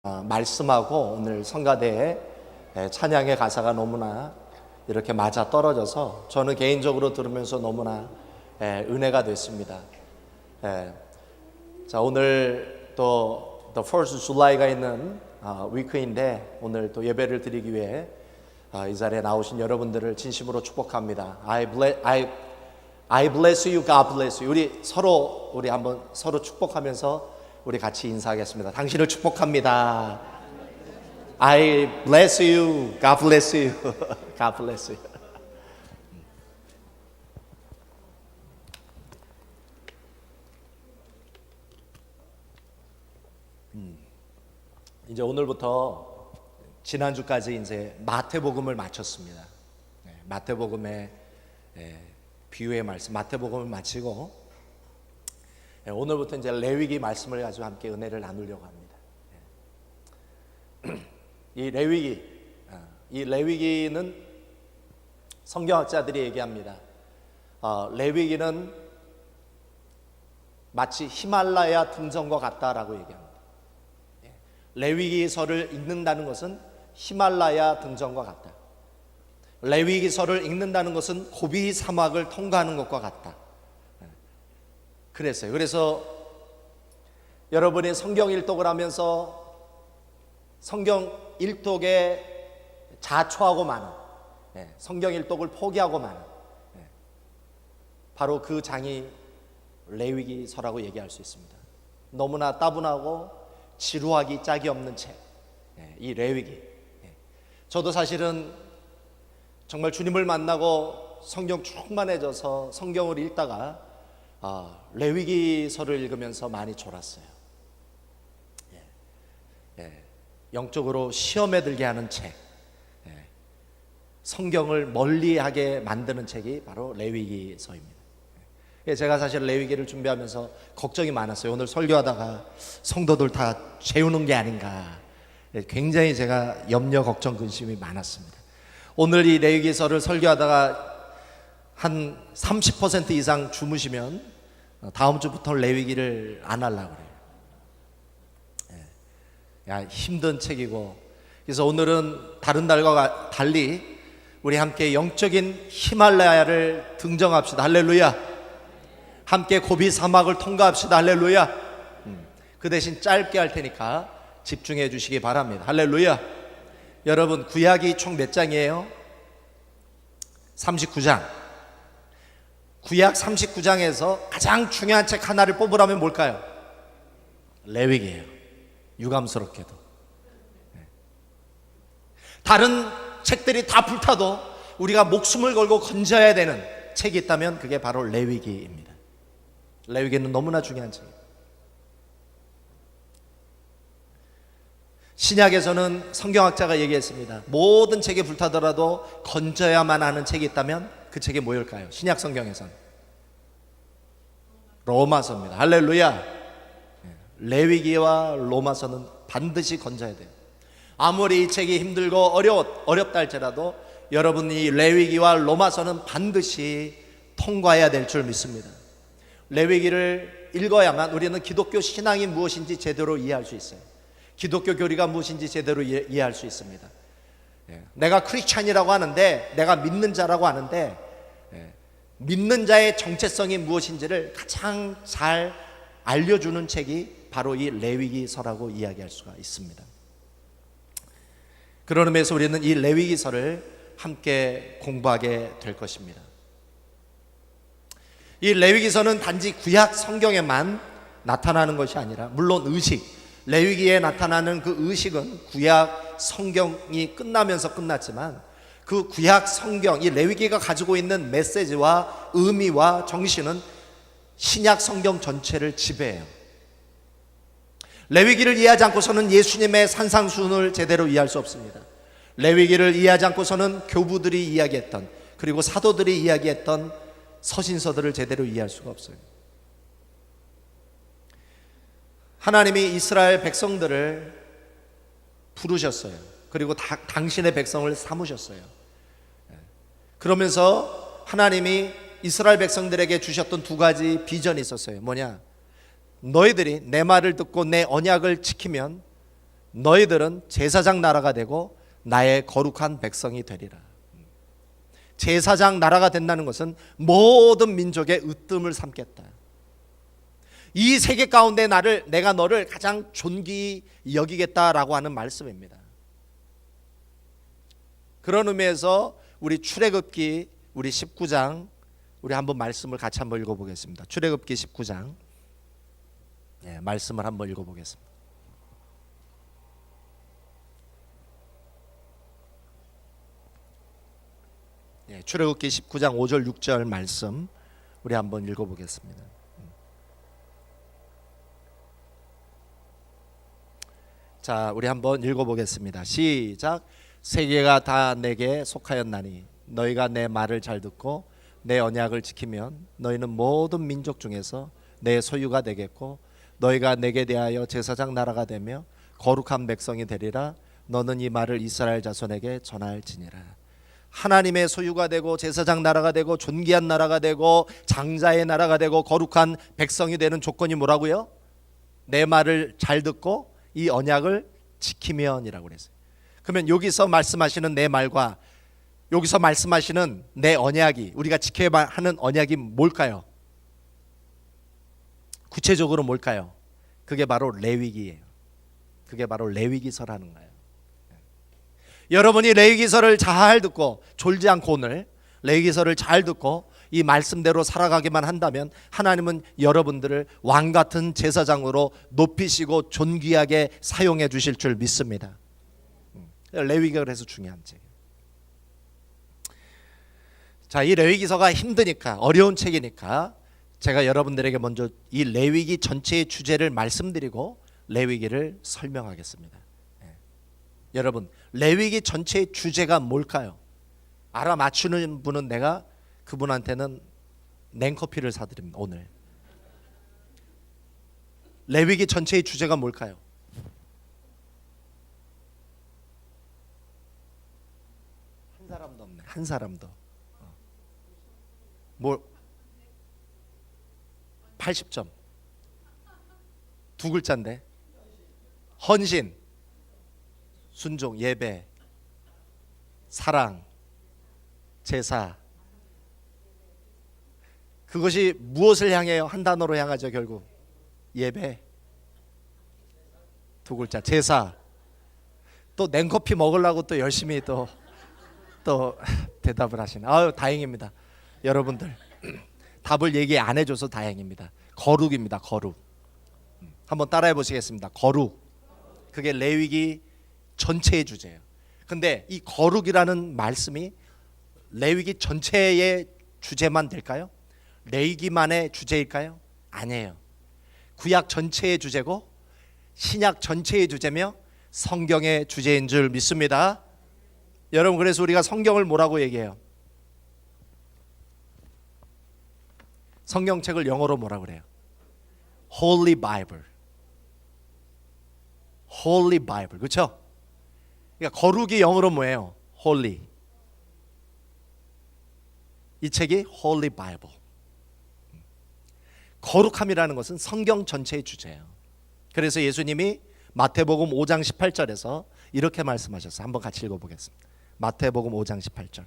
말씀하고 오늘 성가대의 찬양의 가사가 너무나 이렇게 맞아 떨어져서 저는 개인적으로 들으면서 너무나 은혜가 됐습니다. 자, 오늘 또 The First July가 있는 위크인데 오늘 또 예배를 드리기 위해 이 자리에 나오신 여러분들을 진심으로 축복합니다. I bless you, God bless you. 우리 한번 서로 축복하면서 우리 같이 인사하겠습니다. 당신을 축복합니다. I bless you, God bless you, God bless you. 이제 오늘부터 지난주까지 이제 마태복음을 마쳤습니다. 마태복음의 비유의 말씀, 마태복음을 마치고 오늘부터 이제 레위기 말씀을 가지고 함께 은혜를 나누려고 합니다. 이 레위기는 성경학자들이 얘기합니다. 레위기는 마치 히말라야 등정과 같다라고 얘기합니다. 레위기서를 읽는다는 것은 히말라야 등정과 같다. 레위기서를 읽는다는 것은 고비 사막을 통과하는 것과 같다. 그랬어요. 그래서 여러분이 성경 일독을 하면서 성경 일독에 자초하고 마는, 성경 일독을 포기하고 마는 바로 그 장이 레위기서라고 얘기할 수 있습니다. 너무나 따분하고 지루하기 짝이 없는 책, 이 레위기. 저도 사실은 정말 주님을 만나고 성경 충만해져서 성경을 읽다가 레위기서를 읽으면서 많이 졸았어요. 영적으로 시험에 들게 하는 책, 성경을 멀리하게 만드는 책이 바로 레위기서입니다. 제가 사실 레위기를 준비하면서 걱정이 많았어요. 오늘 설교하다가 성도들 다 재우는 게 아닌가, 굉장히 제가 염려, 걱정, 근심이 많았습니다. 오늘 이 레위기서를 설교하다가 한 30% 이상 주무시면 다음 주부터 레위기를 안 하려고 그래요. 힘든 책이고, 그래서 오늘은 다른 날과 달리 우리 함께 영적인 히말라야를 등정합시다. 할렐루야. 함께 고비 사막을 통과합시다. 할렐루야. 그 대신 짧게 할 테니까 집중해 주시기 바랍니다. 할렐루야. 여러분, 구약이 총 몇 장이에요? 39장. 구약 39장에서 가장 중요한 책 하나를 뽑으라면 뭘까요? 레위기예요. 유감스럽게도. 다른 책들이 다 불타도 우리가 목숨을 걸고 건져야 되는 책이 있다면 그게 바로 레위기입니다. 레위기는 너무나 중요한 책이에요. 신약에서는 성경학자가 얘기했습니다. 모든 책이 불타더라도 건져야만 하는 책이 있다면 그 책이 뭐일까요? 신약 성경에서는 로마서입니다. 할렐루야. 레위기와 로마서는 반드시 건져야 돼요. 아무리 이 책이 힘들고 어렵다 할지라도 여러분이 레위기와 로마서는 반드시 통과해야 될 줄 믿습니다. 레위기를 읽어야만 우리는 기독교 신앙이 무엇인지 제대로 이해할 수 있어요. 기독교 교리가 무엇인지 제대로 이해할 수 있습니다. 내가 크리스찬이라고 하는데, 내가 믿는 자라고 하는데, 믿는 자의 정체성이 무엇인지를 가장 잘 알려주는 책이 바로 이 레위기서라고 이야기할 수가 있습니다. 그런 의미에서 우리는 이 레위기서를 함께 공부하게 될 것입니다. 이 레위기서는 단지 구약 성경에만 나타나는 것이 아니라, 물론 레위기에 나타나는 그 의식은 구약 성경이 끝나면서 끝났지만 그 구약 성경, 이 레위기가 가지고 있는 메시지와 의미와 정신은 신약 성경 전체를 지배해요. 레위기를 이해하지 않고서는 예수님의 산상수훈을 제대로 이해할 수 없습니다. 레위기를 이해하지 않고서는 교부들이 이야기했던, 그리고 사도들이 이야기했던 서신서들을 제대로 이해할 수가 없어요. 하나님이 이스라엘 백성들을 부르셨어요. 그리고 당신의 백성을 삼으셨어요. 그러면서 하나님이 이스라엘 백성들에게 주셨던 두 가지 비전이 있었어요. 뭐냐? 너희들이 내 말을 듣고 내 언약을 지키면 너희들은 제사장 나라가 되고 나의 거룩한 백성이 되리라. 제사장 나라가 된다는 것은 모든 민족의 으뜸을 삼겠다. 이 세계 가운데 내가 너를 가장 존귀히 여기겠다라고 하는 말씀입니다. 그런 의미에서 우리 출애굽기 우리 19장 우리 한번 말씀을 같이 한번 읽어보겠습니다. 출애굽기 19장 말씀을 한번 읽어보겠습니다. 출애굽기 19장 5절 6절 말씀 우리 한번 읽어보겠습니다. 자, 우리 한번 읽어보겠습니다. 시작. 세계가 다 내게 속하였나니 너희가 내 말을 잘 듣고 내 언약을 지키면 너희는 모든 민족 중에서 내 소유가 되겠고 너희가 내게 대하여 제사장 나라가 되며 거룩한 백성이 되리라. 너는 이 말을 이스라엘 자손에게 전할지니라. 하나님의 소유가 되고 제사장 나라가 되고 존귀한 나라가 되고 장자의 나라가 되고 거룩한 백성이 되는 조건이 뭐라고요? 내 말을 잘 듣고 이 언약을 지키면이라고 그랬어요. 그러면 여기서 말씀하시는 내 말과 여기서 말씀하시는 내 언약이 우리가 지켜야 하는 언약이 뭘까요? 구체적으로 뭘까요? 그게 바로 레위기예요. 그게 바로 레위기서라는 거예요. 여러분이 레위기서를 잘 듣고 졸지 않고 오늘 레위기서를 잘 듣고 이 말씀대로 살아가기만 한다면 하나님은 여러분들을 왕 같은 제사장으로 높이시고 존귀하게 사용해 주실 줄 믿습니다. 레위기가 그래서 중요한 책이에요. 자, 이 레위기서가 힘드니까 어려운 책이니까 제가 여러분들에게 먼저 이 레위기 전체의 주제를 말씀드리고 레위기를 설명하겠습니다. 여러분, 레위기 전체의 주제가 뭘까요? 알아맞추는 분은 내가 그분한테는 냉커피를 사드립니다. 오늘 레위기 전체의 주제가 뭘까요? 한 사람도 없네. 한 사람도. 뭐 80점. 두 글자인데. 헌신, 순종, 예배, 사랑, 제사. 그것이 무엇을 향해요? 한 단어로 향하죠. 결국 예배, 두 글자, 제사. 또 냉커피 먹으려고 또 열심히 또 대답을 하시네. 아유, 다행입니다. 여러분들 답을 얘기 안 해줘서 다행입니다. 거룩입니다. 거룩. 한번 따라해 보시겠습니다. 거룩. 그게 레위기 전체의 주제예요. 근데 이 거룩이라는 말씀이 레위기 전체의 주제만 될까요? 레위기만의 주제일까요? 아니에요. 구약 전체의 주제고 신약 전체의 주제며 성경의 주제인 줄 믿습니다. 여러분, 그래서 우리가 성경을 뭐라고 얘기해요? 성경책을 영어로 뭐라고 그래요? Holy Bible. Holy Bible. 그렇죠? 그러니까 거룩이 영어로 뭐예요? Holy. 이 책이 Holy Bible. 거룩함이라는 것은 성경 전체의 주제예요. 그래서 예수님이 마태복음 5장 18절에서 이렇게 말씀하셨어요. 한번 같이 읽어보겠습니다. 마태복음 5장 18절.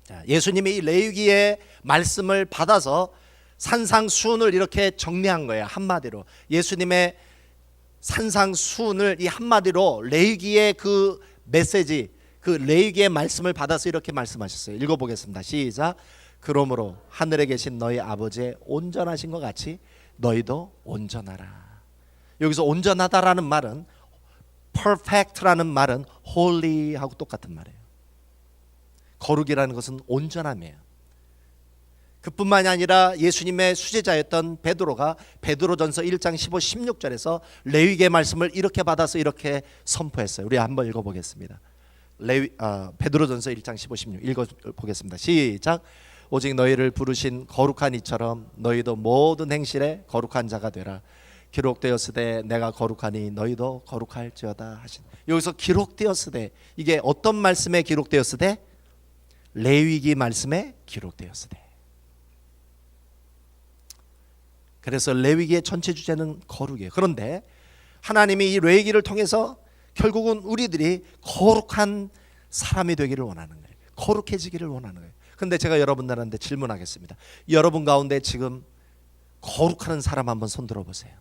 자, 예수님이 이 레위기의 말씀을 받아서 산상수훈을 이렇게 정리한 거예요. 한마디로 예수님의 산상수훈을 이 한마디로 레위기의 그 메시지, 그 레위기의 말씀을 받아서 이렇게 말씀하셨어요. 읽어보겠습니다. 시작. 그러므로 하늘에 계신 너희 아버지의 온전하신 것 같이 너희도 온전하라. 여기서 온전하다라는 말은 perfect라는 말은 holy하고 똑같은 말이에요. 거룩이라는 것은 온전함이에요. 그뿐만이 아니라 예수님의 수제자였던 베드로가 베드로전서 1장 15, 16절에서 레위기의 말씀을 이렇게 받아서 이렇게 선포했어요. 우리 한번 읽어보겠습니다. 베드로전서 1장 15, 16 읽어보겠습니다. 시작. 오직 너희를 부르신 거룩한 이처럼 너희도 모든 행실에 거룩한 자가 되라. 기록되었으되 내가 거룩하니 너희도 거룩할지어다 하신. 여기서 기록되었으되, 이게 어떤 말씀에 기록되었으되? 레위기 말씀에 기록되었으되. 그래서 레위기의 전체 주제는 거룩이에요. 그런데 하나님이 이 레위기를 통해서 결국은 우리들이 거룩한 사람이 되기를 원하는 거예요. 거룩해지기를 원하는 거예요. 그런데 제가 여러분들한테 질문하겠습니다. 여러분 가운데 지금 거룩한 사람 한번 손 들어보세요.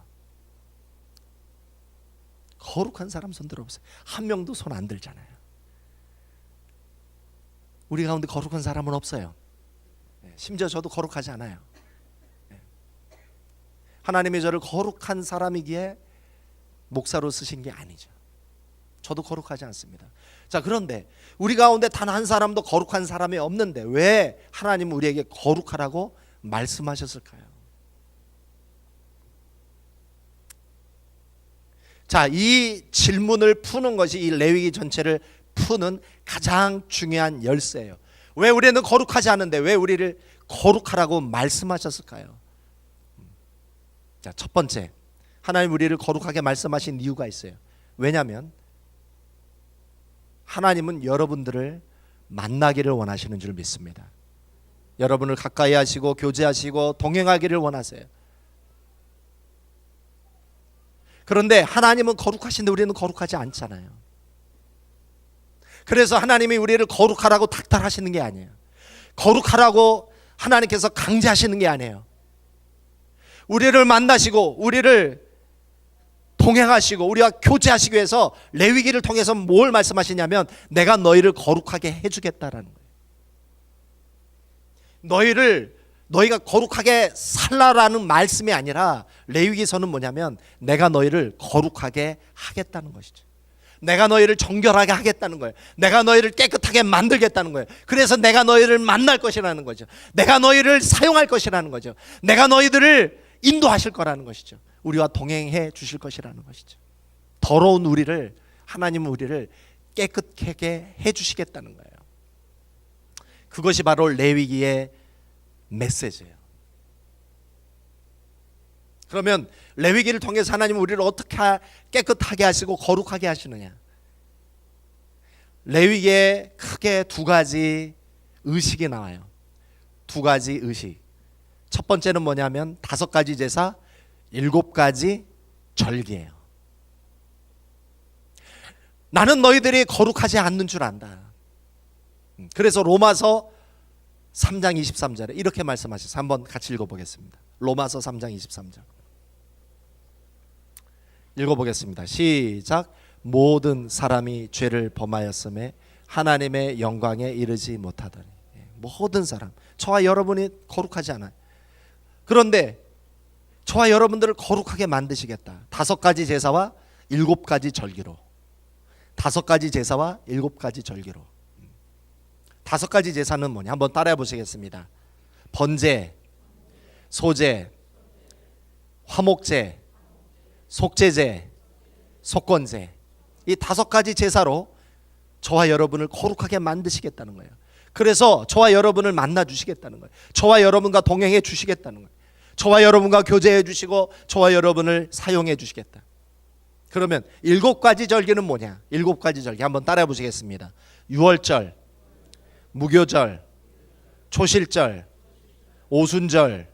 거룩한 사람 손 들어보세요. 한 명도 손 안 들잖아요. 우리 가운데 거룩한 사람은 없어요. 심지어 저도 거룩하지 않아요. 하나님이 저를 거룩한 사람이기에 목사로 쓰신 게 아니죠. 저도 거룩하지 않습니다. 자, 그런데 우리 가운데 단 한 사람도 거룩한 사람이 없는데 왜 하나님은 우리에게 거룩하라고 말씀하셨을까요? 자, 이 질문을 푸는 것이 이 레위기 전체를 푸는 가장 중요한 열쇠예요. 왜 우리는 거룩하지 않은데 왜 우리를 거룩하라고 말씀하셨을까요? 자, 첫 번째, 하나님 우리를 거룩하게 말씀하신 이유가 있어요. 왜냐하면 하나님은 여러분들을 만나기를 원하시는 줄 믿습니다. 여러분을 가까이 하시고 교제하시고 동행하기를 원하세요. 그런데 하나님은 거룩하신데 우리는 거룩하지 않잖아요. 그래서 하나님이 우리를 거룩하라고 닥달하시는 게 아니에요. 거룩하라고 하나님께서 강제하시는 게 아니에요. 우리를 만나시고 우리를 동행하시고 우리와 교제하시기 위해서 레위기를 통해서 뭘 말씀하시냐면 내가 너희를 거룩하게 해주겠다라는 거예요. 너희가 거룩하게 살라라는 말씀이 아니라 레위기서는 뭐냐면 내가 너희를 거룩하게 하겠다는 것이죠. 내가 너희를 정결하게 하겠다는 거예요. 내가 너희를 깨끗하게 만들겠다는 거예요. 그래서 내가 너희를 만날 것이라는 거죠. 내가 너희를 사용할 것이라는 거죠. 내가 너희들을 인도하실 거라는 것이죠. 우리와 동행해 주실 것이라는 것이죠. 더러운 우리를 하나님은 우리를 깨끗하게 해 주시겠다는 거예요. 그것이 바로 레위기의 메시지예요. 그러면 레위기를 통해서 하나님은 우리를 어떻게 깨끗하게 하시고 거룩하게 하시느냐? 레위기에 크게 두 가지 의식이 나와요. 두 가지 의식. 첫 번째는 뭐냐면 5가지 제사 7가지 절기예요. 나는 너희들이 거룩하지 않는 줄 안다. 그래서 로마서 3장 23절에 이렇게 말씀하셨어요. 한번 같이 읽어보겠습니다. 로마서 3장 23절 읽어보겠습니다. 시작. 모든 사람이 죄를 범하였음에 하나님의 영광에 이르지 못하더니. 모든 사람, 저와 여러분이 거룩하지 않아요. 그런데 저와 여러분들을 거룩하게 만드시겠다. 5가지 제사와 7가지 절기로. 5가지 제사와 7가지 절기로. 5가지 제사는 뭐냐? 한번 따라해 보시겠습니다. 번제, 소제, 화목제, 속죄제, 속건제. 이 5가지 제사로 저와 여러분을 거룩하게 만드시겠다는 거예요. 그래서 저와 여러분을 만나 주시겠다는 거예요. 저와 여러분과 동행해 주시겠다는 거예요. 저와 여러분과 교제해 주시고 저와 여러분을 사용해 주시겠다. 그러면 7가지 절기는 뭐냐? 7가지 절기 한번 따라해 보시겠습니다. 유월절, 무교절, 초실절, 오순절,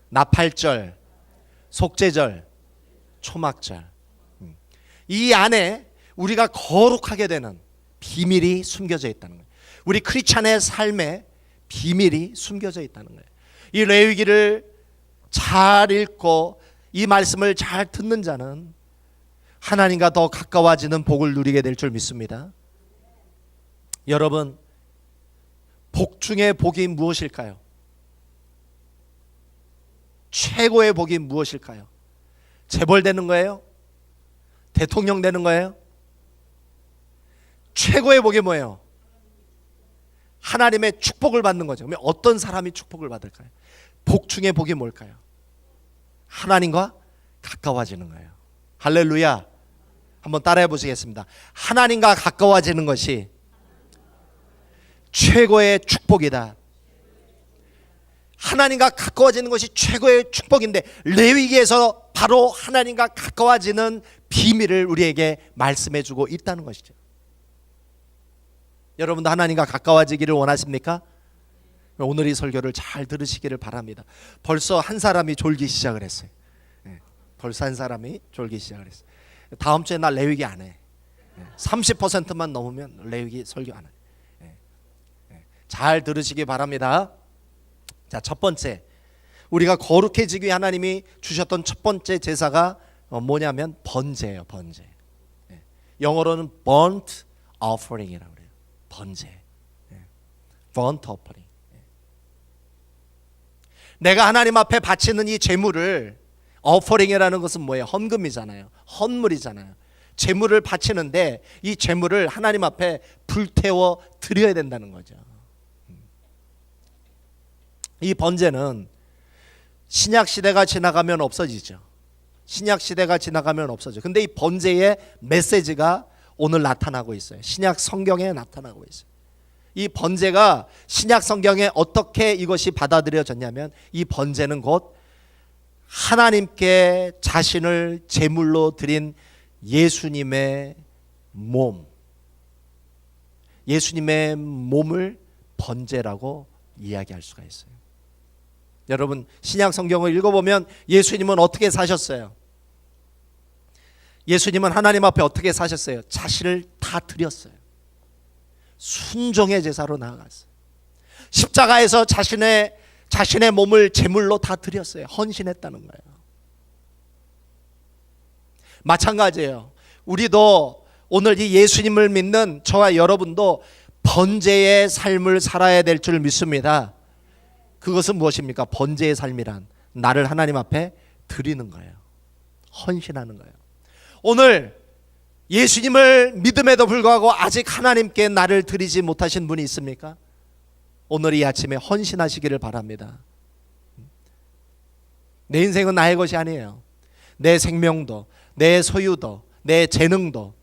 나팔절, 속죄절, 초막절. 이 안에 우리가 거룩하게 되는 비밀이 숨겨져 있다는 거예요. 우리 크리스찬의 삶에 비밀이 숨겨져 있다는 거예요. 이 레위기를 잘 읽고 이 말씀을 잘 듣는 자는 하나님과 더 가까워지는 복을 누리게 될 줄 믿습니다. 여러분, 복 중에 복이 무엇일까요? 최고의 복이 무엇일까요? 재벌 되는 거예요? 대통령 되는 거예요? 최고의 복이 뭐예요? 하나님의 축복을 받는 거죠. 그러면 어떤 사람이 축복을 받을까요? 복 중에 복이 뭘까요? 하나님과 가까워지는 거예요. 할렐루야. 한번 따라해 보시겠습니다. 하나님과 가까워지는 것이 최고의 축복이다. 하나님과 가까워지는 것이 최고의 축복인데 레위기에서 바로 하나님과 가까워지는 비밀을 우리에게 말씀해 주고 있다는 것이죠. 여러분도 하나님과 가까워지기를 원하십니까? 오늘 이 설교를 잘 들으시기를 바랍니다. 벌써 한 사람이 졸기 시작을 했어요. 벌써 한 사람이 졸기 시작을 했어요. 다음 주에 나 레위기 안 해. 30%만 넘으면 레위기 설교 안 해. 잘 들으시기 바랍니다. 자, 첫 번째, 우리가 거룩해지기 위해 하나님이 주셨던 첫 번째 제사가 뭐냐면 번제예요. 번제. 영어로는 burnt offering이라고 그래요. 번제. burnt offering. 내가 하나님 앞에 바치는 이 제물을, offering이라는 것은 뭐예요? 헌금이잖아요. 헌물이잖아요. 제물을 바치는데 이 제물을 하나님 앞에 불태워 드려야 된다는 거죠. 이 번제는 신약 시대가 지나가면 없어지죠. 신약 시대가 지나가면 없어져. 근데 이 번제의 메시지가 오늘 나타나고 있어요. 신약 성경에 나타나고 있어요. 이 번제가 신약 성경에 어떻게 이것이 받아들여졌냐면, 이 번제는 곧 하나님께 자신을 제물로 드린 예수님의 몸, 예수님의 몸을 번제라고 이야기할 수가 있어요. 여러분, 신약 성경을 읽어보면 예수님은 어떻게 사셨어요? 예수님은 하나님 앞에 어떻게 사셨어요? 자신을 다 드렸어요. 순종의 제사로 나아갔어요. 십자가에서 자신의 몸을 제물로 다 드렸어요. 헌신했다는 거예요. 마찬가지예요. 우리도 오늘 이 예수님을 믿는 저와 여러분도 번제의 삶을 살아야 될 줄 믿습니다. 그것은 무엇입니까? 번제의 삶이란 나를 하나님 앞에 드리는 거예요. 헌신하는 거예요. 오늘 예수님을 믿음에도 불구하고 아직 하나님께 나를 드리지 못하신 분이 있습니까? 오늘 이 아침에 헌신하시기를 바랍니다. 내 인생은 나의 것이 아니에요. 내 생명도, 내 소유도, 내 재능도,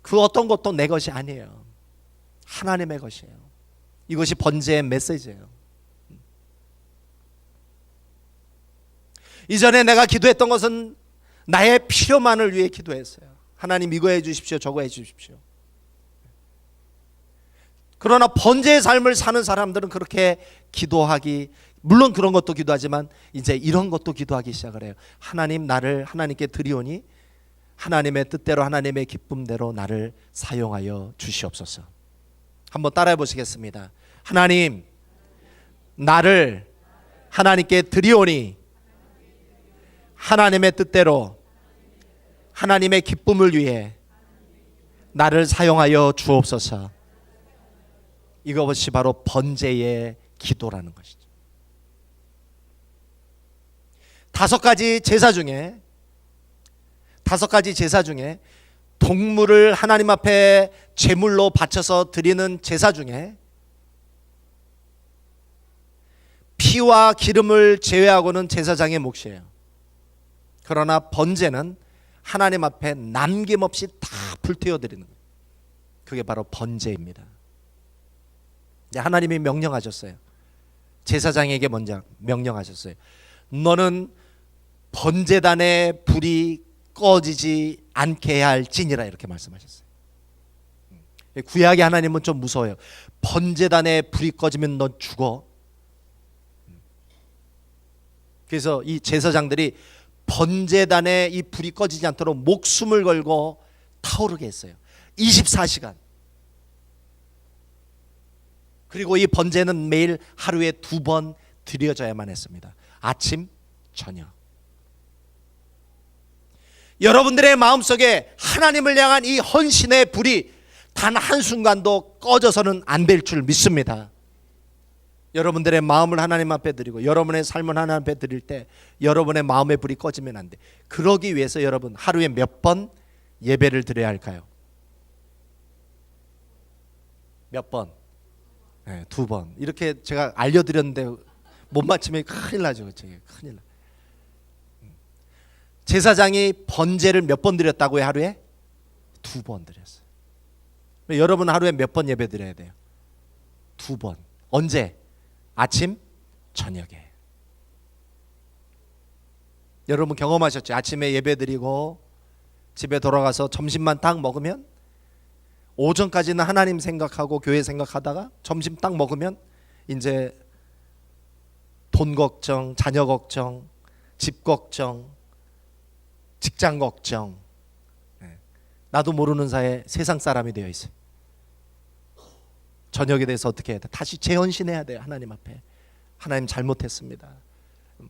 그 어떤 것도 내 것이 아니에요. 하나님의 것이에요. 이것이 번제의 메시지예요. 이전에 내가 기도했던 것은 나의 필요만을 위해 기도했어요. 하나님 이거 해 주십시오, 저거 해 주십시오. 그러나 번제의 삶을 사는 사람들은 그렇게 기도하기, 물론 그런 것도 기도하지만 이제 이런 것도 기도하기 시작을 해요. 하나님, 나를 하나님께 드리오니 하나님의 뜻대로 하나님의 기쁨대로 나를 사용하여 주시옵소서. 한번 따라해 보시겠습니다. 하나님, 나를 하나님께 드리오니 하나님의 뜻대로 하나님의 기쁨을 위해 나를 사용하여 주옵소서. 이것이 바로 번제의 기도라는 것이죠. 5가지 제사 중에 동물을 하나님 앞에 제물로 바쳐서 드리는 제사 중에 피와 기름을 제외하고는 제사장의 몫이에요. 그러나 번제는 하나님 앞에 남김없이 다 불태워 드리는 거예요. 그게 바로 번제입니다. 하나님이 명령하셨어요. 제사장에게 먼저 명령하셨어요. 너는 번제단의 불이 꺼지지 않게 해야 할지니라, 이렇게 말씀하셨어요. 구약의 하나님은 좀 무서워요. 번제단의 불이 꺼지면 넌 죽어. 그래서 이 제사장들이 번제단에 이 불이 꺼지지 않도록 목숨을 걸고 타오르게 했어요. 24시간. 그리고 이 번제는 매일 하루에 2번 드려져야만 했습니다. 아침, 저녁. 여러분들의 마음속에 하나님을 향한 이 헌신의 불이 단 한순간도 꺼져서는 안 될 줄 믿습니다. 여러분들의 마음을 하나님 앞에 드리고 여러분의 삶을 하나님 앞에 드릴 때 여러분의 마음의 불이 꺼지면 안 돼. 그러기 위해서 여러분 하루에 몇 번 예배를 드려야 할까요? 몇 번? 네, 2번. 이렇게 제가 알려드렸는데 못 맞추면 큰일 나죠. 큰일 나. 제사장이 번제를 몇 번 드렸다고요? 하루에? 2번 드렸어요. 여러분 하루에 몇 번 예배 드려야 돼요? 2번. 언제? 아침, 저녁에. 여러분 경험하셨죠? 아침에 예배 드리고 집에 돌아가서 점심만 딱 먹으면 오전까지는 하나님 생각하고 교회 생각하다가 점심 딱 먹으면 이제 돈 걱정, 자녀 걱정, 집 걱정, 직장 걱정, 나도 모르는 사이에 세상 사람이 되어 있어요. 저녁에 대해서 어떻게 해야 돼? 다시 재헌신해야 돼요. 하나님 앞에. 하나님 잘못했습니다.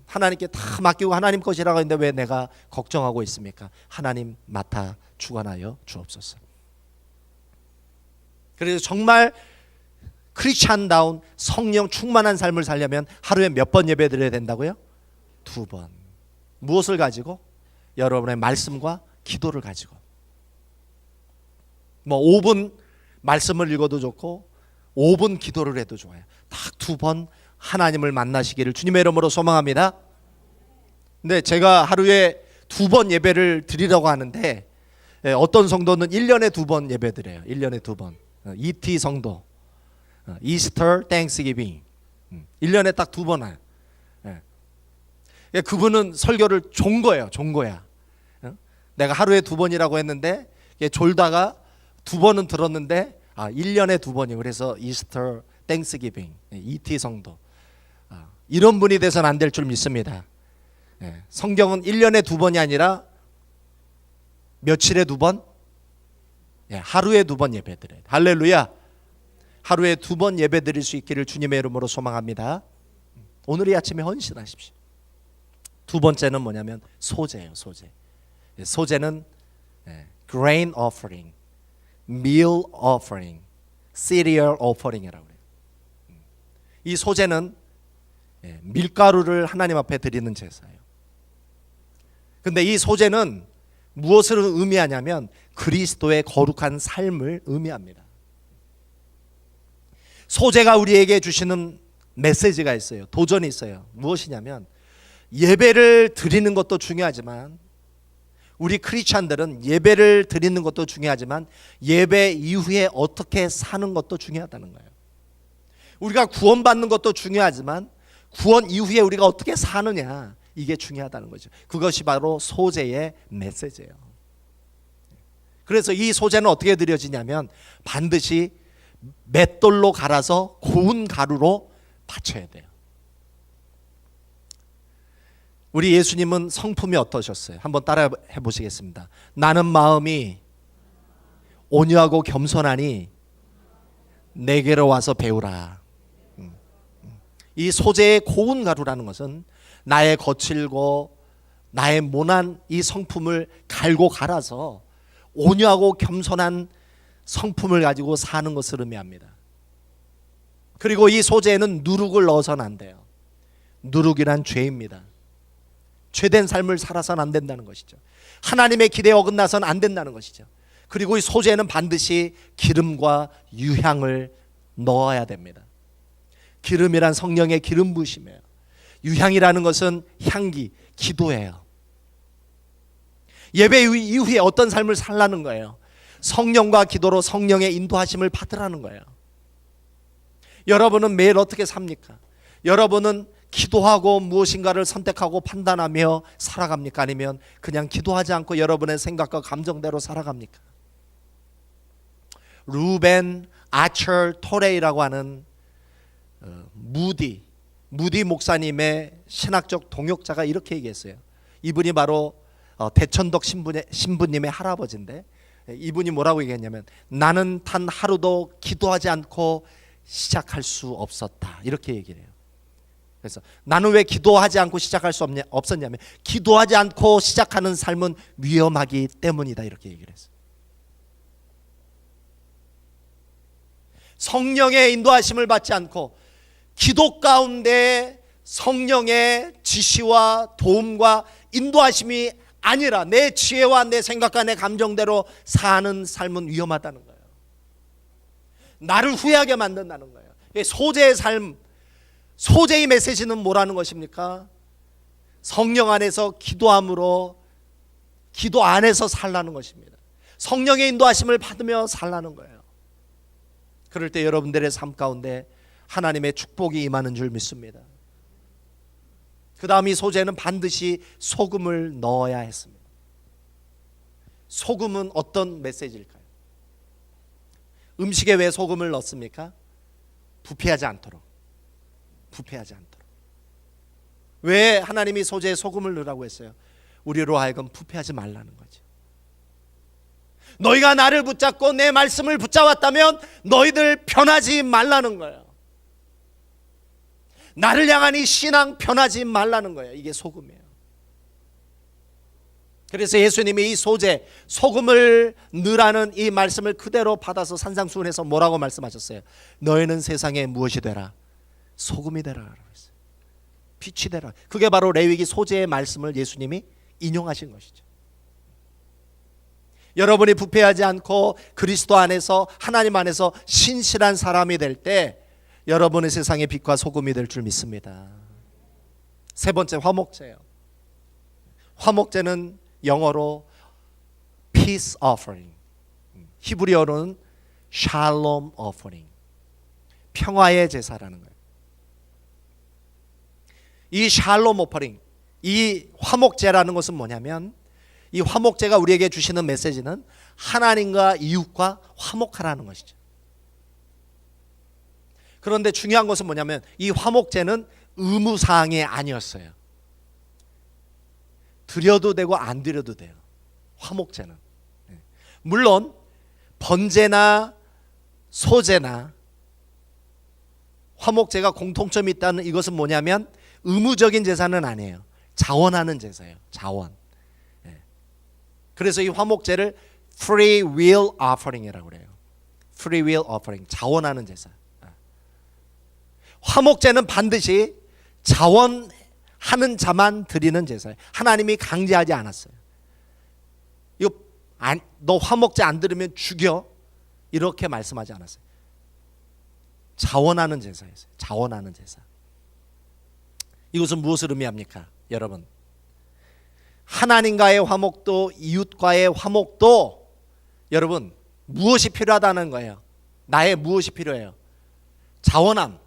하나님께 다 맡기고 하나님 것이라고 했는데 왜 내가 걱정하고 있습니까? 하나님 맡아 주관하여 주옵소서. 그래서 정말 크리스찬다운 성령 충만한 삶을 살려면 하루에 몇 번 예배 드려야 된다고요? 2번. 무엇을 가지고? 여러분의 말씀과 기도를 가지고. 5분 말씀을 읽어도 좋고 5분 기도를 해도 좋아요. 딱 2번 하나님을 만나시기를 주님의 이름으로 소망합니다. 근데 제가 하루에 2번 예배를 드리려고 하는데 어떤 성도는 1년에 2번 예배 드려요. 1년에 2번. ET 성도, 이스터 땡스기빙, 1년에 딱 2번 해요. 그분은 설교를 존 거예요. 존 거야. 내가 하루에 2번이라고 했는데 졸다가 2번은 들었는데 1년에 2번이에요. 그래서 이스터 땡스기빙, ET 성도. 이런 분이 돼서는 안 될 줄 믿습니다. 성경은 1년에 2번이 아니라 며칠에 2번? 하루에 2번 예배 드려요. 할렐루야. 하루에 2번 예배 드릴 수 있기를 주님의 이름으로 소망합니다. 오늘 이 아침에 헌신하십시오. 2번째는 뭐냐면 소제예요. 소제. 소제는 grain offering, meal offering, cereal offering이라고 그래요. 이 소제는 밀가루를 하나님 앞에 드리는 제사예요. 근데 이 소제는 무엇을 의미하냐면 그리스도의 거룩한 삶을 의미합니다. 소제가 우리에게 주시는 메시지가 있어요. 도전이 있어요. 무엇이냐면 예배를 드리는 것도 중요하지만 우리 크리스찬들은 예배를 드리는 것도 중요하지만 예배 이후에 어떻게 사는 것도 중요하다는 거예요. 우리가 구원받는 것도 중요하지만 구원 이후에 우리가 어떻게 사느냐, 이게 중요하다는 거죠. 그것이 바로 소제의 메시지예요. 그래서 이 소제는 어떻게 드려지냐면 반드시 맷돌로 갈아서 고운 가루로 바쳐야 돼요. 우리 예수님은 성품이 어떠셨어요? 한번 따라 해보시겠습니다. 나는 마음이 온유하고 겸손하니 내게로 와서 배우라. 이 소재의 고운 가루라는 것은 나의 거칠고 나의 모난 이 성품을 갈고 갈아서 온유하고 겸손한 성품을 가지고 사는 것을 의미합니다. 그리고 이 소재에는 누룩을 넣어서는 안 돼요. 누룩이란 죄입니다. 죄된 삶을 살아서는 안 된다는 것이죠. 하나님의 기대에 어긋나서는 안 된다는 것이죠. 그리고 이 소재에는 반드시 기름과 유향을 넣어야 됩니다. 기름이란 성령의 기름 부으심이에요. 유향이라는 것은 향기, 기도예요. 예배 이후에 어떤 삶을 살라는 거예요? 성령과 기도로 성령의 인도하심을 받으라는 거예요. 여러분은 매일 어떻게 삽니까? 여러분은 기도하고 무엇인가를 선택하고 판단하며 살아갑니까? 아니면 그냥 기도하지 않고 여러분의 생각과 감정대로 살아갑니까? 루벤 아처 토레이라고 하는 무디 목사님의 신학적 동역자가 이렇게 얘기했어요. 이분이 바로 대천덕 신부님의 할아버지인데 이분이 뭐라고 얘기했냐면 나는 단 하루도 기도하지 않고 시작할 수 없었다, 이렇게 얘기를 해요. 그래서 나는 왜 기도하지 않고 시작할 수 없었냐면 기도하지 않고 시작하는 삶은 위험하기 때문이다, 이렇게 얘기를 했어요. 성령의 인도하심을 받지 않고 기도 가운데 성령의 지시와 도움과 인도하심이 아니라 내 지혜와 내 생각과 내 감정대로 사는 삶은 위험하다는 거예요. 나를 후회하게 만든다는 거예요. 소재의 삶, 소재의 메시지는 뭐라는 것입니까? 성령 안에서 기도함으로 기도 안에서 살라는 것입니다. 성령의 인도하심을 받으며 살라는 거예요. 그럴 때 여러분들의 삶 가운데 하나님의 축복이 임하는 줄 믿습니다. 그 다음 이 소재는 반드시 소금을 넣어야 했습니다. 소금은 어떤 메시지일까요? 음식에 왜 소금을 넣습니까? 부패하지 않도록. 부패하지 않도록. 왜 하나님이 소재에 소금을 넣으라고 했어요? 우리로 하여금 부패하지 말라는 거죠. 너희가 나를 붙잡고 내 말씀을 붙잡았다면 너희들 변하지 말라는 거예요. 나를 향한 이 신앙 변하지 말라는 거예요. 이게 소금이에요. 그래서 예수님이 이 소재, 소금을 넣으라는 이 말씀을 그대로 받아서 산상수훈에서 뭐라고 말씀하셨어요? 너희는 세상에 무엇이 되라? 소금이 되라. 빛이 되라. 그게 바로 레위기 소재의 말씀을 예수님이 인용하신 것이죠. 여러분이 부패하지 않고 그리스도 안에서, 하나님 안에서 신실한 사람이 될 때 여러분의 세상의 빛과 소금이 될 줄 믿습니다. 세 번째, 화목제예요. 화목제는 영어로 peace offering, 히브리어로는 shalom offering, 평화의 제사라는 거예요. 이 샬롬 오퍼링, 이 화목제라는 것은 뭐냐면, 이 화목제가 우리에게 주시는 메시지는 하나님과 이웃과 화목하라는 것이죠. 그런데 중요한 것은 뭐냐면 이 화목제는 의무사항이 아니었어요. 드려도 되고 안 드려도 돼요. 화목제는. 물론 번제나 소제나 화목제가 공통점이 있다는 이것은 뭐냐면 의무적인 제사는 아니에요. 자원하는 제사예요. 자원. 그래서 이 화목제를 free will offering이라고 그래요. free will offering, 자원하는 제사. 화목제는 반드시 자원하는 자만 드리는 제사예요. 하나님이 강제하지 않았어요. 이거 너 화목제 안 들으면 죽여, 이렇게 말씀하지 않았어요. 자원하는 제사였어요. 자원하는 제사. 이것은 무엇을 의미합니까? 여러분, 하나님과의 화목도 이웃과의 화목도 여러분 무엇이 필요하다는 거예요? 나의 무엇이 필요해요? 자원함.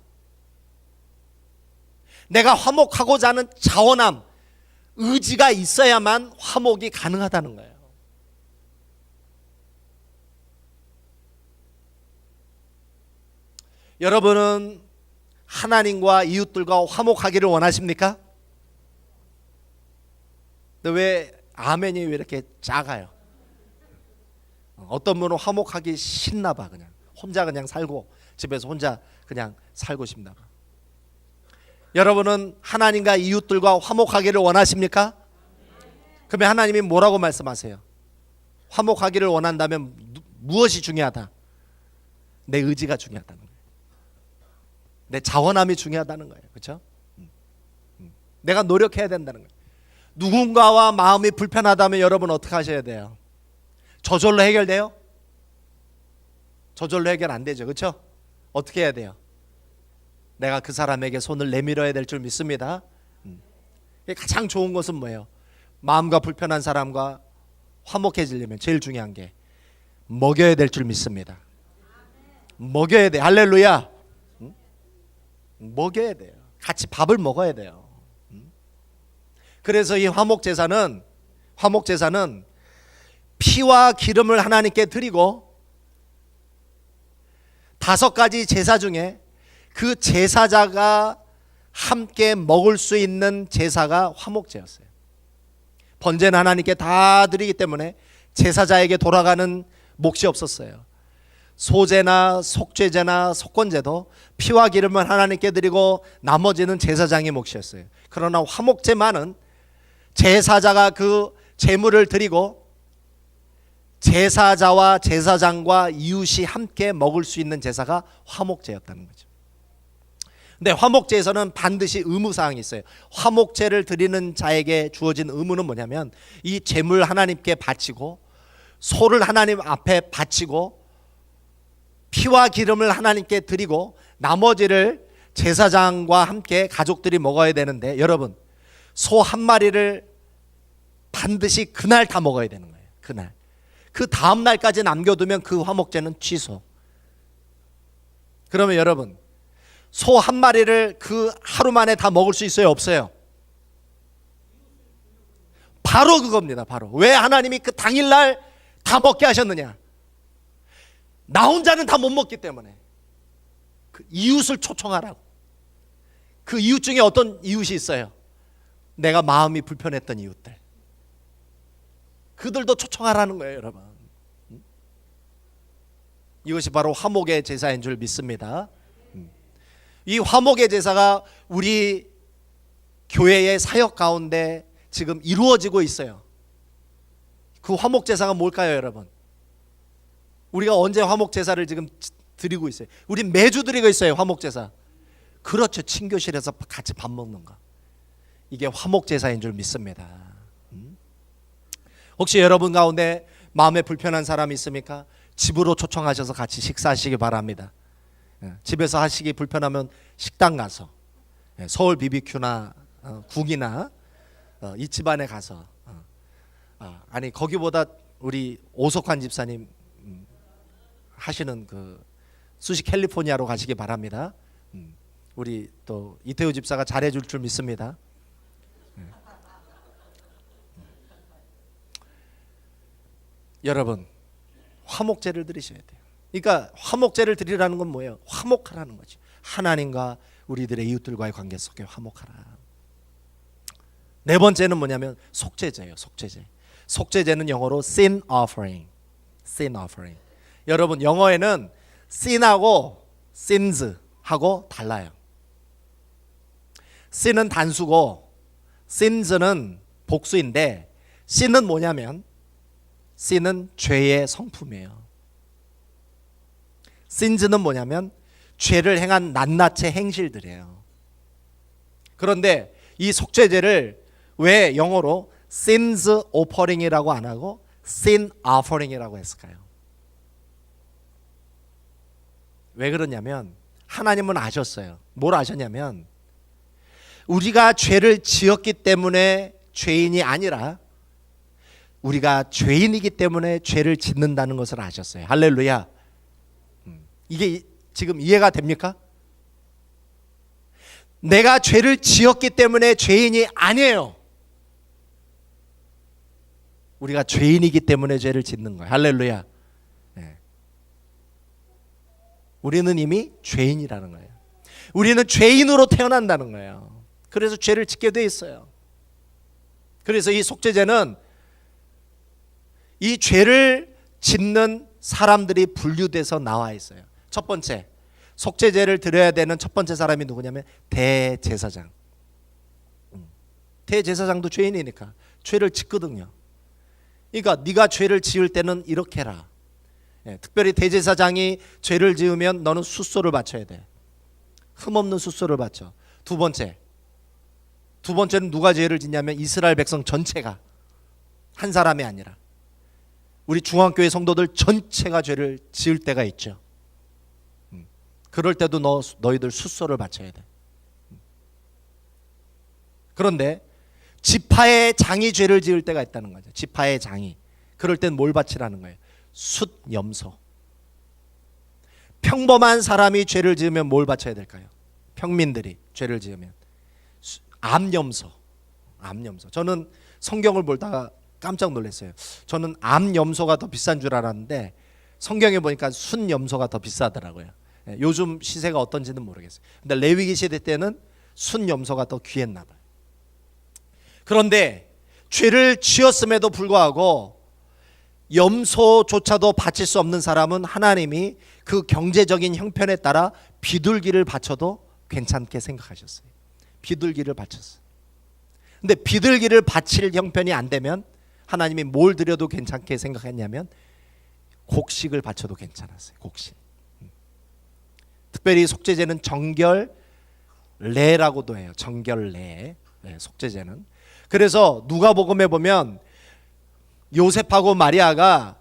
내가 화목하고자 하는 자원함, 의지가 있어야만 화목이 가능하다는 거예요. 여러분은 하나님과 이웃들과 화목하기를 원하십니까? 근데 왜 아멘이 왜 이렇게 작아요? 어떤 분은 화목하기 싫나 봐. 그냥 혼자 그냥 살고, 집에서 혼자 그냥 살고 싶나 봐. 여러분은 하나님과 이웃들과 화목하기를 원하십니까? 그러면 하나님이 뭐라고 말씀하세요? 화목하기를 원한다면 무엇이 중요하다? 내 의지가 중요하다는 거예요. 내 자원함이 중요하다는 거예요. 그렇죠? 내가 노력해야 된다는 거예요. 누군가와 마음이 불편하다면 여러분 어떻게 하셔야 돼요? 저절로 해결돼요? 저절로 해결 안 되죠. 그렇죠? 어떻게 해야 돼요? 내가 그 사람에게 손을 내밀어야 될 줄 믿습니다. 가장 좋은 것은 뭐예요? 마음과 불편한 사람과 화목해지려면 제일 중요한 게 먹여야 될 줄 믿습니다. 먹여야 돼. 할렐루야. 먹여야 돼요. 같이 밥을 먹어야 돼요. 그래서 이 화목제사는 피와 기름을 하나님께 드리고 5가지 제사 중에 그 제사자가 함께 먹을 수 있는 제사가 화목제였어요. 번제는 하나님께 다 드리기 때문에 제사자에게 돌아가는 몫이 없었어요. 소제나 속죄제나 속건제도 피와 기름을 하나님께 드리고 나머지는 제사장의 몫이었어요. 그러나 화목제만은 제사자가 그 제물을 드리고 제사자와 제사장과 이웃이 함께 먹을 수 있는 제사가 화목제였다는 거죠. 근데 화목제에서는 반드시 의무사항이 있어요. 화목제를 드리는 자에게 주어진 의무는 뭐냐면 이 제물 하나님께 바치고 소를 하나님 앞에 바치고 피와 기름을 하나님께 드리고 나머지를 제사장과 함께 가족들이 먹어야 되는데, 여러분 소 한 마리를 반드시 그날 다 먹어야 되는 거예요. 그날. 그 다음 날까지 남겨두면 그 화목제는 취소. 그러면 여러분 소 한 마리를 그 하루 만에 다 먹을 수 있어요? 없어요? 바로 그겁니다. 바로. 왜 하나님이 그 당일날 다 먹게 하셨느냐? 나 혼자는 다 못 먹기 때문에 그 이웃을 초청하라고. 그 이웃 중에 어떤 이웃이 있어요? 내가 마음이 불편했던 이웃들, 그들도 초청하라는 거예요. 여러분, 이것이 바로 화목의 제사인 줄 믿습니다. 이 화목의 제사가 우리 교회의 사역 가운데 지금 이루어지고 있어요. 그 화목 제사가 뭘까요, 여러분? 우리가 언제 화목 제사를 지금 드리고 있어요? 우리 매주 드리고 있어요, 화목 제사. 그렇죠. 친교실에서 같이 밥 먹는 거. 이게 화목 제사인 줄 믿습니다. 혹시 여러분 가운데 마음에 불편한 사람이 있습니까? 집으로 초청하셔서 같이 식사하시기 바랍니다. 집에서 하시기 불편하면 식당 가서, 서울 BBQ나 국이나 이 집안에 가서, 아니 거기보다 우리 오석환 집사님 하시는 그 수시 캘리포니아로 가시기 바랍니다. 우리 또 이태우 집사가 잘해줄 줄 믿습니다. 여러분, 화목제를 드리셔야 돼요. 그러니까 화목제를 드리라는 건 뭐예요? 화목하라는 거죠. 하나님과 우리들의 이웃들과의 관계 속에 화목하라. 네 번째는 뭐냐면 속죄제예요. 속죄제. 속죄제는 영어로 sin offering. sin offering. 여러분, 영어에는 sin하고 sins하고 달라요. sin은 단수고 sins는 복수인데, sin은 뭐냐면 sin은 죄의 성품이에요. sins는 뭐냐면 죄를 행한 낱낱의 행실들이에요. 그런데 이 속죄제를 왜 영어로 sins offering이라고 안 하고 sin offering이라고 했을까요? 왜 그러냐면 하나님은 아셨어요. 뭘 아셨냐면 우리가 죄를 지었기 때문에 죄인이 아니라 우리가 죄인이기 때문에 죄를 짓는다는 것을 아셨어요. 할렐루야. 이게 지금 이해가 됩니까? 내가 죄를 지었기 때문에 죄인이 아니에요. 우리가 죄인이기 때문에 죄를 짓는 거예요. 할렐루야. 네. 우리는 이미 죄인이라는 거예요. 우리는 죄인으로 태어난다는 거예요. 그래서 죄를 짓게 돼 있어요. 그래서 이 속죄제는 이 죄를 짓는 사람들이 분류돼서 나와 있어요. 첫 번째, 속죄제를 드려야 되는 첫 번째 사람이 누구냐면 대제사장. 대제사장도 죄인이니까 죄를 짓거든요. 그러니까 네가 죄를 지을 때는 이렇게 해라. 특별히 대제사장이 죄를 지으면 너는 숫소를 바쳐야 돼. 흠없는 숫소를 바쳐. 두 번째는 누가 죄를 짓냐면 이스라엘 백성 전체가, 한 사람이 아니라 우리 중앙교회 성도들 전체가 죄를 지을 때가 있죠. 그럴 때도 너희들 숫소를 바쳐야 돼. 그런데 지파의 장이 죄를 지을 때가 있다는 거죠. 지파의 장이. 그럴 땐 뭘 바치라는 거예요? 숫염소. 평범한 사람이 죄를 지으면 뭘 바쳐야 될까요? 평민들이 죄를 지으면 암염소. 암염소. 저는 성경을 보다가 깜짝 놀랐어요. 저는 암염소가 더 비싼 줄 알았는데 성경에 보니까 순염소가 더 비싸더라고요. 요즘 시세가 어떤지는 모르겠어요. 근데 레위기 시대 때는 순염소가 더 귀했나 봐요. 그런데 죄를 지었음에도 불구하고 염소조차도 바칠 수 없는 사람은 하나님이 그 경제적인 형편에 따라 비둘기를 바쳐도 괜찮게 생각하셨어요. 비둘기를 바쳤어요. 근데 비둘기를 바칠 형편이 안 되면 하나님이 뭘 드려도 괜찮게 생각했냐면 곡식을 바쳐도 괜찮았어요. 곡식. 특별히 속죄제는 정결례라고도 해요. 정결례. 네, 속죄제는. 그래서 누가복음에 보면 요셉하고 마리아가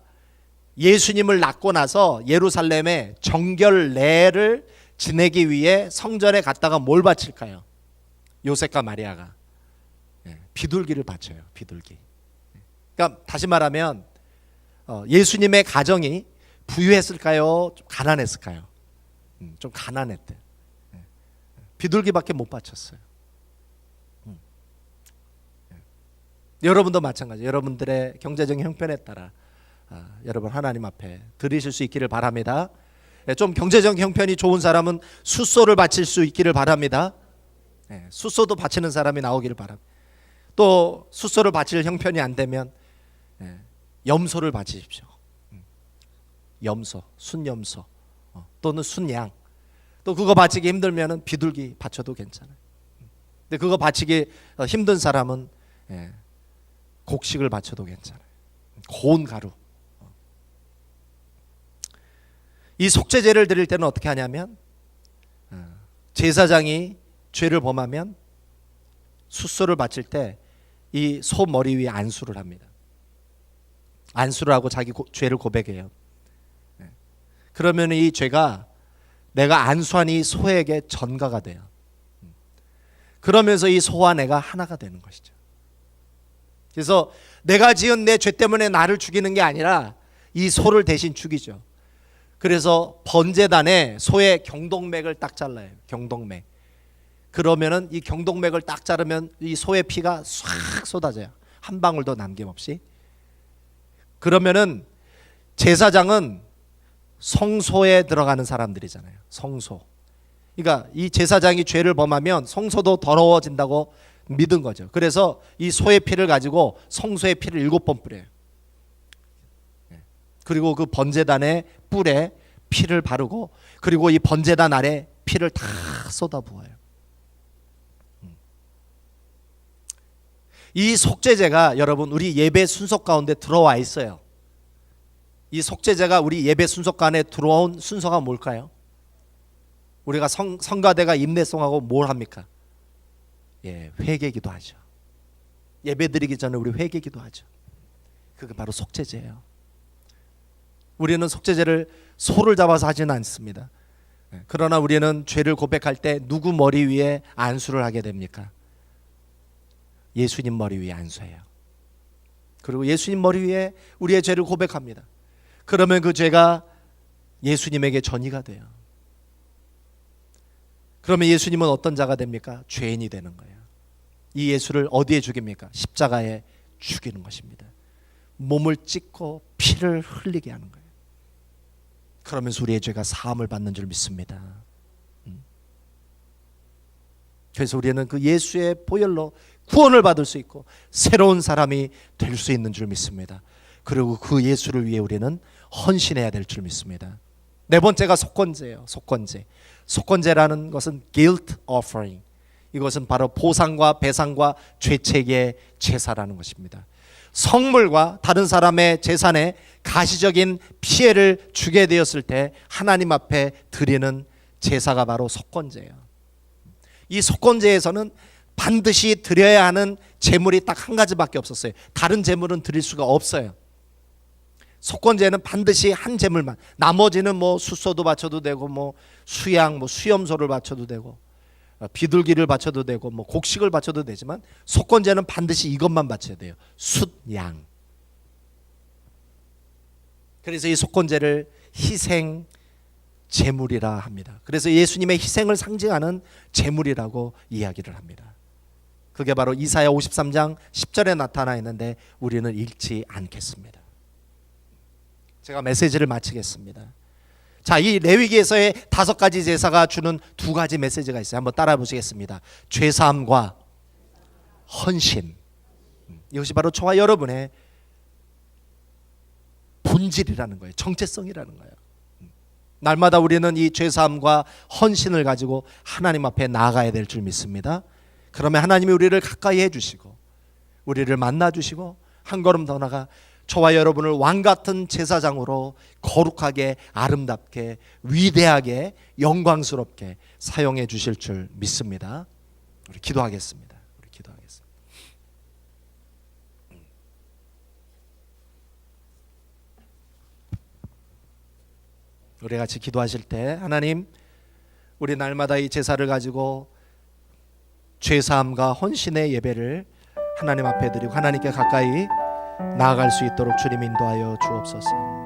예수님을 낳고 나서 예루살렘에 정결례를 지내기 위해 성전에 갔다가 뭘 바칠까요? 요셉과 마리아가 비둘기를 바쳐요. 비둘기. 그러니까 다시 말하면 예수님의 가정이 부유했을까요? 좀 가난했을까요? 좀 가난했대. 비둘기밖에 못 바쳤어요. 여러분도 마찬가지. 여러분들의 경제적인 형편에 따라 여러분 하나님 앞에 드리실 수 있기를 바랍니다. 좀 경제적 형편이 좋은 사람은 숫소를 바칠 수 있기를 바랍니다. 숫소도 바치는 사람이 나오기를 바랍니다. 또 숫소를 바칠 형편이 안 되면 염소를 바치십시오. 염소, 순염소 또는 순양. 또 그거 바치기 힘들면은 비둘기 바쳐도 괜찮아요. 근데 그거 바치기 힘든 사람은 곡식을 바쳐도 괜찮아요. 고운 가루. 이 속죄제를 드릴 때는 어떻게 하냐면 제사장이 죄를 범하면 숫소를 바칠 때 이 소 머리 위에 안수를 합니다. 안수를 하고 자기 죄를 고백해요. 그러면 이 죄가 내가 안수한 이 소에게 전가가 돼요. 그러면서 이 소와 내가 하나가 되는 것이죠. 그래서 내가 지은 내 죄 때문에 나를 죽이는 게 아니라 이 소를 대신 죽이죠. 그래서 번제단에 소의 경동맥을 딱 잘라요. 경동맥. 그러면은 이 경동맥을 딱 자르면 이 소의 피가 싹 쏟아져요. 한 방울도 남김없이. 그러면은 제사장은 성소에 들어가는 사람들이잖아요. 성소. 그러니까 이 제사장이 죄를 범하면 성소도 더러워진다고 믿은 거죠. 그래서 이 소의 피를 가지고 성소의 피를 7번 뿌려요. 그리고 그 번제단의 뿔에 피를 바르고 그리고 이 번제단 아래 피를 다 쏟아부어요. 이 속죄제가 여러분 우리 예배 순서 가운데 들어와 있어요. 이 속죄제가 우리 예배 순서 안에 들어온 순서가 뭘까요? 우리가 성가대가 임내송하고 뭘 합니까? 회개기도 하죠. 예배 드리기 전에 우리 회개기도 하죠. 그게 바로 속죄제예요. 우리는 속죄제를 소를 잡아서 하지는 않습니다. 그러나 우리는 죄를 고백할 때 누구 머리 위에 안수를 하게 됩니까? 예수님 머리 위에 안수해요. 그리고 예수님 머리 위에 우리의 죄를 고백합니다. 그러면 그 죄가 예수님에게 전이가 돼요. 그러면 예수님은 어떤 자가 됩니까? 죄인이 되는 거예요. 이 예수를 어디에 죽입니까? 십자가에 죽이는 것입니다. 몸을 찢고 피를 흘리게 하는 거예요. 그러면서 우리의 죄가 사함을 받는 줄 믿습니다. 그래서 우리는 그 예수의 보혈로 구원을 받을 수 있고 새로운 사람이 될 수 있는 줄 믿습니다. 그리고 그 예수를 위해 우리는 헌신해야 될 줄 믿습니다. 네 번째가 속건제예요. 속건제. 속건제라는 것은 guilt offering. 이것은 바로 보상과 배상과 죄책의 제사라는 것입니다. 성물과 다른 사람의 재산에 가시적인 피해를 주게 되었을 때 하나님 앞에 드리는 제사가 바로 속건제예요. 이 속건제에서는 반드시 드려야 하는 제물이 딱 한 가지밖에 없었어요. 다른 제물은 드릴 수가 없어요. 속건제는 반드시 한 제물만. 나머지는 뭐 숫소도 바쳐도 되고 뭐 수양, 뭐 수염소를 바쳐도 되고 비둘기를 바쳐도 되고 뭐 곡식을 바쳐도 되지만 속건제는 반드시 이것만 바쳐야 돼요. 숫양. 그래서 이 속건제를 희생 제물이라 합니다. 그래서 예수님의 희생을 상징하는 제물이라고 이야기를 합니다. 그게 바로 이사야 53장 10절에 나타나 있는데 우리는 읽지 않겠습니다. 제가 메시지를 마치겠습니다. 자, 이 레위기에서의 5가지 제사가 주는 2가지 메시지가 있어요. 한번 따라 보시겠습니다. 죄사함과 헌신. 이것이 바로 저와 여러분의 본질이라는 거예요. 정체성이라는 거예요. 날마다 우리는 이 죄사함과 헌신을 가지고 하나님 앞에 나아가야 될 줄 믿습니다. 그러면 하나님이 우리를 가까이 해주시고 우리를 만나주시고 한 걸음 더 나가 저와 여러분을 왕같은 제사장으로 거룩하게 아름답게 위대하게 영광스럽게 사용해 주실 줄 믿습니다. 우리 기도하겠습니다. 우리 같이 기도하실 때 하나님, 우리 날마다 이 제사를 가지고 죄사함과 헌신의 예배를 하나님 앞에 드리고 하나님께 가까이 나아갈 수 있도록 주님 인도하여 주옵소서.